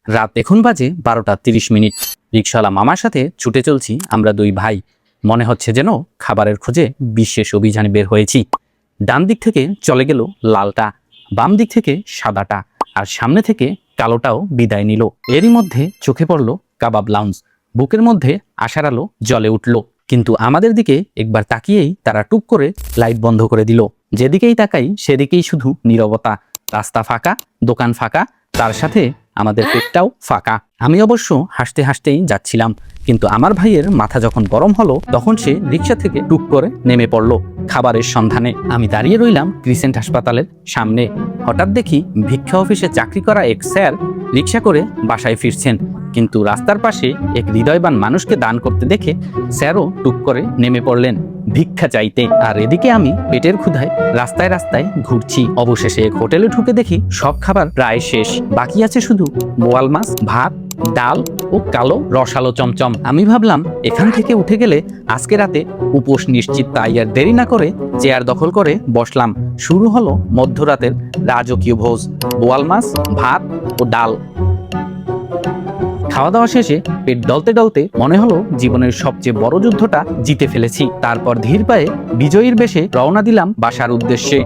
রাত এখন বাজে 12:30। রিকশাওয়ালা মামার সাথে ছুটে চলছি আমরা দুই ভাই। মনে হচ্ছে যেন খাবারের খোঁজে বিশেষ অভিযানে বের হয়েছি। ডান দিক থেকে চলে গেল লালটা, বাম দিক থেকে সাদাটা, আর সামনে থেকে কালোটাও বিদায় নিল। এরই মধ্যে চোখে পড়ল কাবাব লাউঞ্জ। বুকের মধ্যে আশার আলো জ্বলে উঠল। কিন্তু আমাদের দিকে একবার তাকিয়েই তারা টুক করে লাইট বন্ধ করে দিল। যেদিকেই তাকাই সেদিকেই শুধু নীরবতা। রাস্তা ফাঁকা, দোকান ফাঁকা, তার সাথে আমাদের পেটটাও ফাঁকা। আমি অবশ্য হাসতে হাসতেই যাচ্ছিলাম, কিন্তু আমার ভাইয়ের মাথা যখন গরম হলো তখন সে রিক্সা থেকে টুক করে নেমে পড়ল খাবারের সন্ধানে। আমি দাঁড়িয়ে রইলাম ক্রিসেন্ট হাসপাতালের সামনে। হঠাৎ দেখি ভিক্ষা অফিসে চাকরি করা এক স্যার রিক্সা করে বাসায় ফিরছেন, কিন্তু রাস্তার পাশে এক হৃদয়বান মানুষকে দান করতে দেখে স্যারও টুক করে নেমে পড়লেন ভিক্ষা চাইতে। আর এদিকে আমি পেটের ক্ষুধায় রাস্তায় রাস্তায় ঘুরছি। অবশেষে এক হোটেলে ঢুকে দেখি সব খাবার প্রায় শেষ, বাকি আছে শুধু বোয়াল মাছ, ভাত, ডাল ও কালো রসালো চমচম। আমি ভাবলাম এখান থেকে উঠে গেলে আজকে রাতে উপোস নিশ্চিত। তাই আর দেরি না করে চেয়ার দখল করে বসলাম। শুরু হলো মধ্যরাতের রাজকীয় ভোজ। বোয়াল মাছ, ভাত ও ডাল। খাওয়া দাওয়া শেষে পেট ডলতে ডলতে মনে হলো জীবনের সবচেয়ে বড় যুদ্ধটা জিতে ফেলেছি। তারপর ধীর পায়ে বিজয়ীর বেশে রওনা দিলাম বাসার উদ্দেশ্যে।